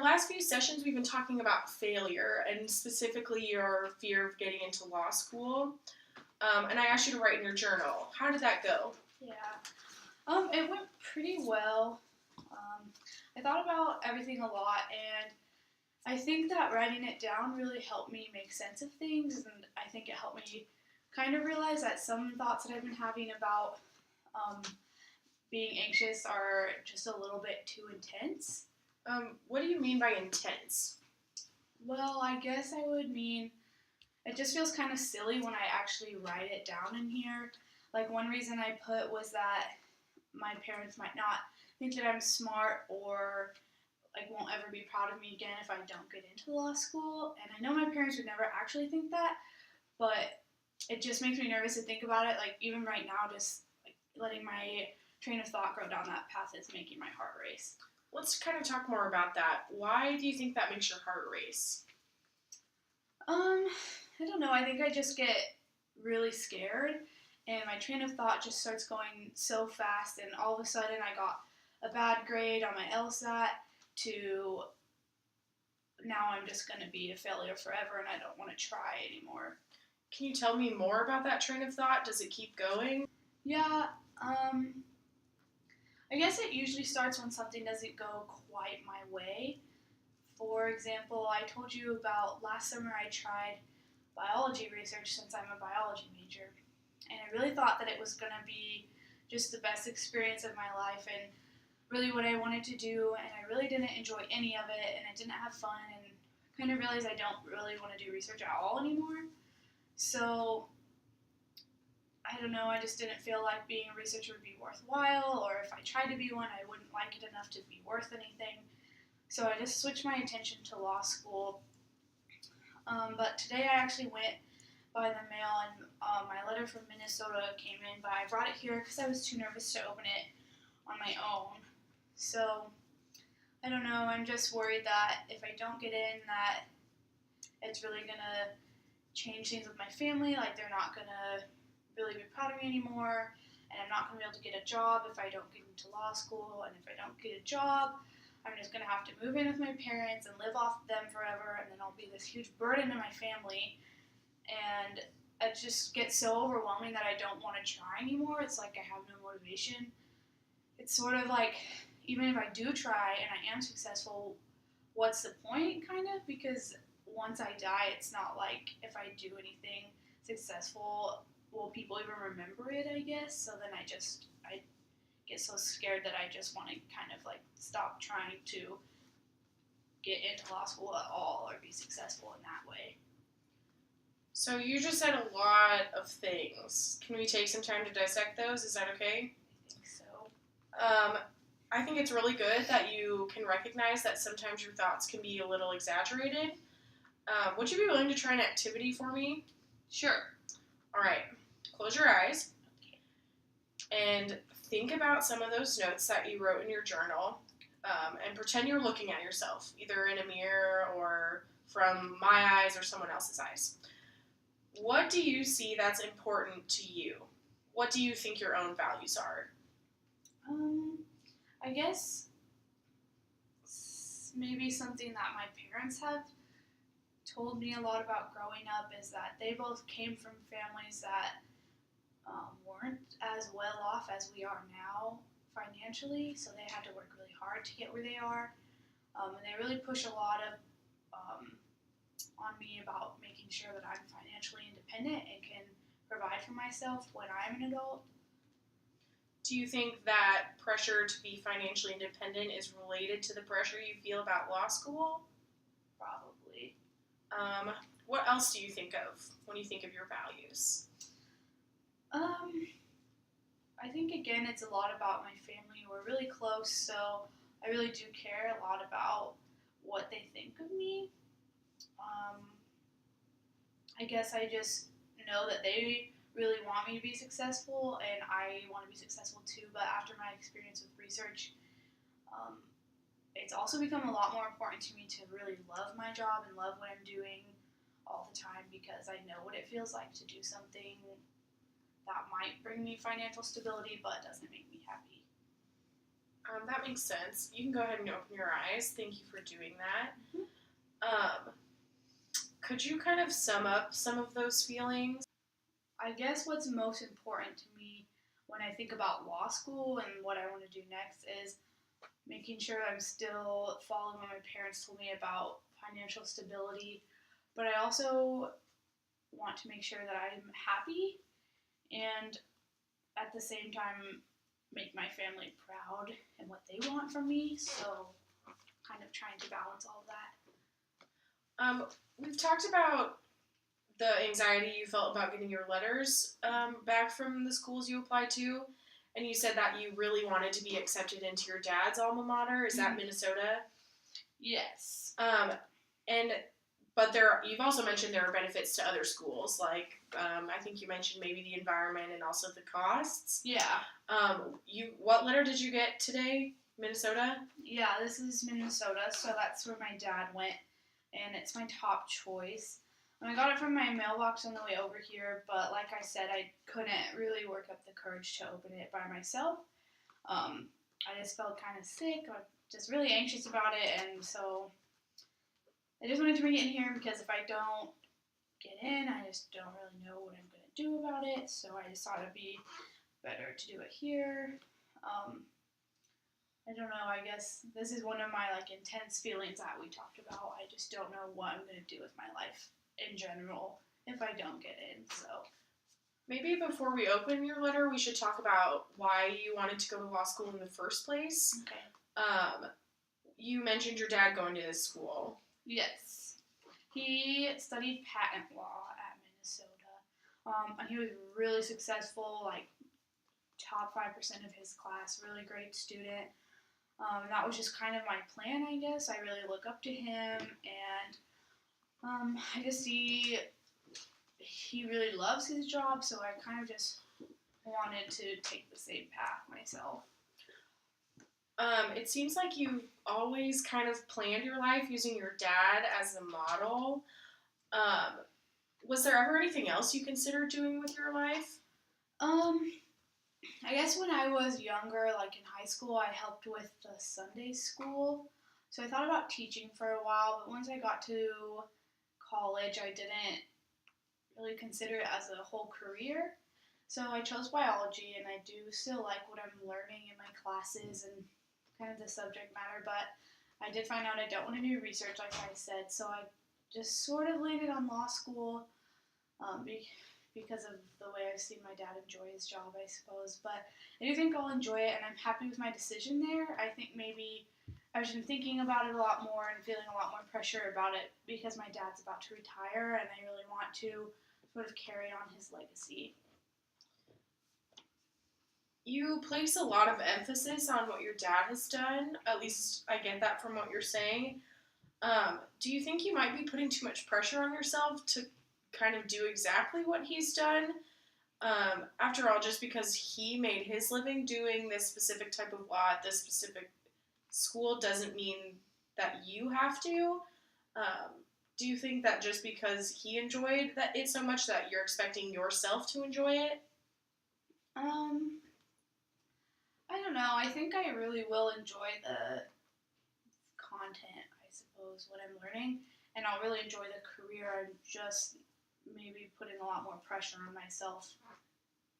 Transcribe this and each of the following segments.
our last few sessions, we've been talking about failure and specifically your fear of getting into law school. And I asked you to write in your journal. How did that go? Yeah. It went pretty well. I thought about everything a lot, and I think that writing it down really helped me make sense of things, and I think it helped me kind of realize that some thoughts that I've been having about being anxious are just a little bit too intense. What do you mean by intense? Well, I guess I would mean it just feels kind of silly when I actually write it down in here. Like, one reason I put was that my parents might not think that I'm smart or like won't ever be proud of me again if I don't get into law school. And I know my parents would never actually think that, but it just makes me nervous to think about it. Like, even right now, just like letting my train of thought go down that path is making my heart race. Let's kind of talk more about that. Why do you think that makes your heart race? I don't know. I think I just get really scared, and my train of thought just starts going so fast, and all of a sudden I got a bad grade on my LSAT to now I'm just going to be a failure forever, and I don't want to try anymore. Can you tell me more about that train of thought? Does it keep going? Yeah, I guess it usually starts when something doesn't go quite my way. For example, I told you about last summer I tried biology research since I'm a biology major. And I really thought that it was going to be just the best experience of my life and really what I wanted to do. And I really didn't enjoy any of it, and I didn't have fun, and kind of realized I don't really want to do research at all anymore. So, I don't know, I just didn't feel like being a researcher would be worthwhile, or if I tried to be one, I wouldn't like it enough to be worth anything. So I just switched my attention to law school. But today I actually went by the mail, and my letter from Minnesota came in, but I brought it here because I was too nervous to open it on my own. So, I don't know, I'm just worried that if I don't get in, that it's really going to change things with my family, like they're not going to really be proud of me anymore, and I'm not going to be able to get a job if I don't get into law school, and if I don't get a job, I'm just going to have to move in with my parents and live off them forever, and then I'll be this huge burden to my family, and it just gets so overwhelming that I don't want to try anymore. It's like I have no motivation. It's sort of like, even if I do try and I am successful, what's the point, kind of? Because once I die, it's not like if I do anything successful, will people even remember it, I guess? So then I get so scared that I just want to kind of like stop trying to get into law school at all or be successful in that way. So you just said a lot of things. Can we take some time to dissect those? Is that okay? I think so. I think it's really good that you can recognize that sometimes your thoughts can be a little exaggerated. Would you be willing to try an activity for me? Sure. All right. Close your eyes. Okay. And think about some of those notes that you wrote in your journal, and pretend you're looking at yourself, either in a mirror or from my eyes or someone else's eyes. What do you see that's important to you? What do you think your own values are? I guess maybe something that my parents have told me a lot about growing up is that they both came from families that weren't as well off as we are now financially, so they had to work really hard to get where they are, and they really push a lot of on me about making sure that I'm financially independent and can provide for myself when I'm an adult. Do you think that pressure to be financially independent is related to the pressure you feel about law school? Probably. What else do you think of when you think of your values? I think, again, it's a lot about my family. We're really close, so I really do care a lot about what they think of me. I guess I just know that they really want me to be successful, and I want to be successful too, but after my experience with research, it's also become a lot more important to me to really love my job and love what I'm doing all the time, because I know what it feels like to do something that might bring me financial stability but doesn't make me happy. That makes sense. You can go ahead and open your eyes. Thank you for doing that. Mhm. Um, could you kind of sum up some of those feelings? I guess what's most important to me when I think about law school and what I want to do next is making sure I'm still following what my parents told me about financial stability, but I also want to make sure that I'm happy and at the same time make my family proud and what they want from me. So, kind of trying to balance all of that. We've talked about the anxiety you felt about getting your letters back from the schools you applied to, and you said that you really wanted to be accepted into your dad's alma mater. Is that Minnesota? Yes. And you've also mentioned there are benefits to other schools, like I think you mentioned maybe the environment and also the costs. Yeah. What letter did you get today? Minnesota? Yeah, this is Minnesota, so that's where my dad went, and it's my top choice. And I got it from my mailbox on the way over here, but like I said, I couldn't really work up the courage to open it by myself. I just felt kind of sick, or just really anxious about it, and so I just wanted to bring it in here because if I don't get in, I just don't really know what I'm going to do about it, so I just thought it'd be better to do it here. I don't know, I guess this is one of my intense feelings that we talked about. I just don't know what I'm going to do with my life in general if I don't get in, so. Maybe before we open your letter, we should talk about why you wanted to go to law school in the first place. Okay. You mentioned your dad going to this school. Yes. He studied patent law at Minnesota, and he was really successful, top 5% of his class, really great student. That was just kind of my plan, I guess. I really look up to him, and I just see he really loves his job, so I kind of just wanted to take the same path myself. It seems like you've always kind of planned your life using your dad as a model. Was there ever anything else you considered doing with your life? I guess when I was younger, in high school, I helped with the Sunday school. So I thought about teaching for a while, but once I got to college, I didn't really consider it as a whole career. So I chose biology, and I do still like what I'm learning in my classes and kind of the subject matter, but I did find out I don't want to do research, like I said, so I just sort of landed on law school because of the way I've seen my dad enjoy his job, I suppose. But I do think I'll enjoy it, and I'm happy with my decision there. I think maybe I've been thinking about it a lot more and feeling a lot more pressure about it because my dad's about to retire, and I really want to sort of carry on his legacy. You place a lot of emphasis on what your dad has done. At least I get that from what you're saying. Do you think you might be putting too much pressure on yourself to kind of do exactly what he's done? After all, just because he made his living doing this specific type of law at this specific school doesn't mean that you have to. Do you think that just because he enjoyed it so much that you're expecting yourself to enjoy it? I don't know. I think I really will enjoy the content, I suppose, what I'm learning, and I'll really enjoy the career. I'm just maybe putting a lot more pressure on myself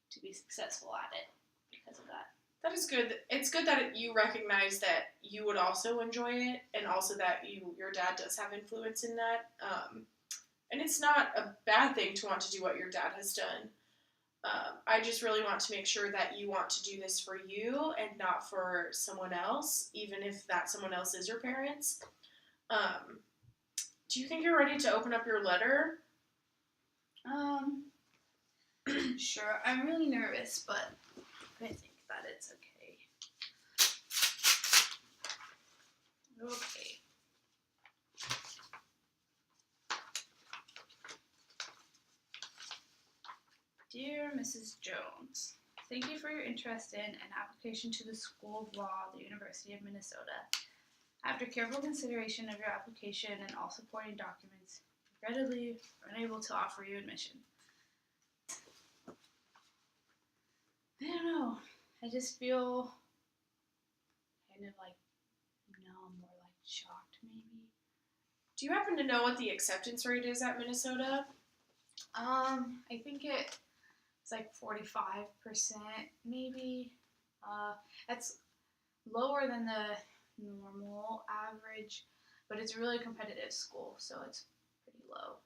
to be successful at it because of that. That is good. It's good that you recognize that you would also enjoy it, and also that your dad does have influence in that. And it's not a bad thing to want to do what your dad has done. I just really want to make sure that you want to do this for you and not for someone else, even if that someone else is your parents. Do you think you're ready to open up your letter? Sure. I'm really nervous, but I think that it's okay. Okay. Dear Mrs. Jones, thank you for your interest in and application to the School of Law at the University of Minnesota. After careful consideration of your application and all supporting documents, regrettably unable to offer you admission. I don't know. I just feel kind of like numb or like shocked maybe. Do you happen to know what the acceptance rate is at Minnesota? I think it's like 45% maybe. That's lower than the normal average, but it's a really competitive school, so it's pretty low.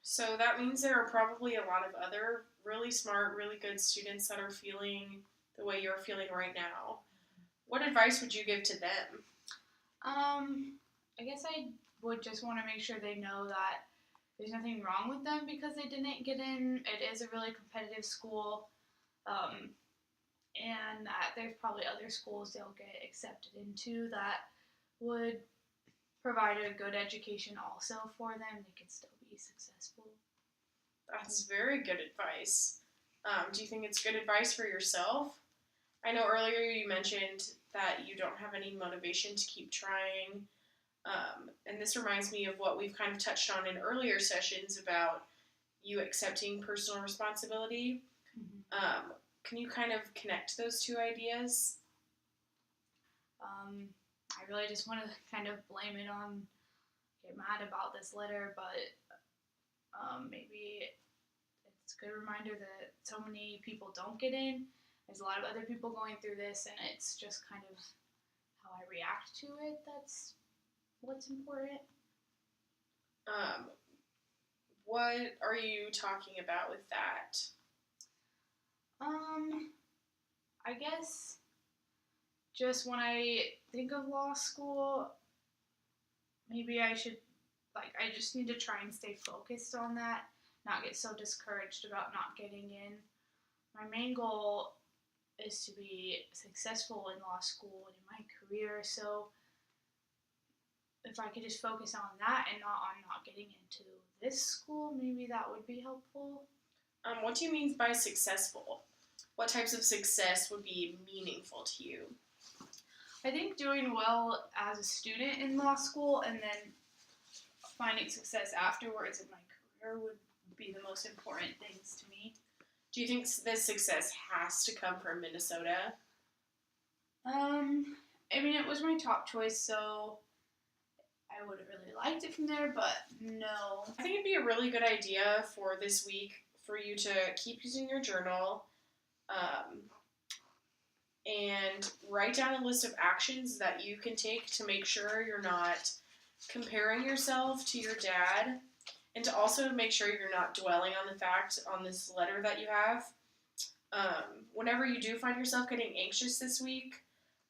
So that means there are probably a lot of other really smart, really good students that are feeling the way you're feeling right now. What advice would you give to them? I guess I would just want to make sure they know that there's nothing wrong with them because they didn't get in. It is a really competitive school, and that there's probably other schools they'll get accepted into that would provide a good education also for them. They could still be successful. That's very good advice. Do you think it's good advice for yourself? I know earlier you mentioned that you don't have any motivation to keep trying. And this reminds me of what we've kind of touched on in earlier sessions about you accepting personal responsibility. Mm-hmm. Can you kind of connect those two ideas? I really just want to kind of blame it on, get mad about this letter, but maybe it's a good reminder that so many people don't get in. There's a lot of other people going through this, and it's just kind of how I react to it that's what's important. What are you talking about with that? I guess just when I think of law school, maybe I just need to try and stay focused on that, not get so discouraged about not getting in. My main goal is to be successful in law school and in my career, so if I could just focus on that and not on not getting into this school, maybe that would be helpful. What do you mean by successful? What types of success would be meaningful to you? I think doing well as a student in law school and then finding success afterwards in my career would be the most important things to me. Do you think this success has to come from Minnesota? I mean, it was my top choice, so I would have really liked it from there, but no. I think it'd be a really good idea for this week for you to keep using your journal and write down a list of actions that you can take to make sure you're not comparing yourself to your dad, and to also make sure you're not dwelling on the fact on this letter that you have. Whenever you do find yourself getting anxious this week,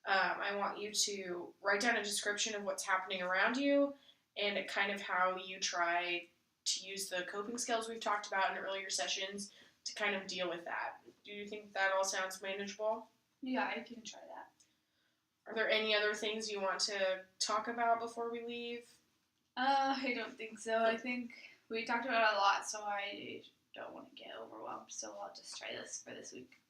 I want you to write down a description of what's happening around you and kind of how you try to use the coping skills we've talked about in earlier sessions to kind of deal with that. Do you think that all sounds manageable? Yeah, I can try that. Are there any other things you want to talk about before we leave? I don't think so. I think we talked about it a lot, so I don't want to get overwhelmed, so I'll just try this for this week.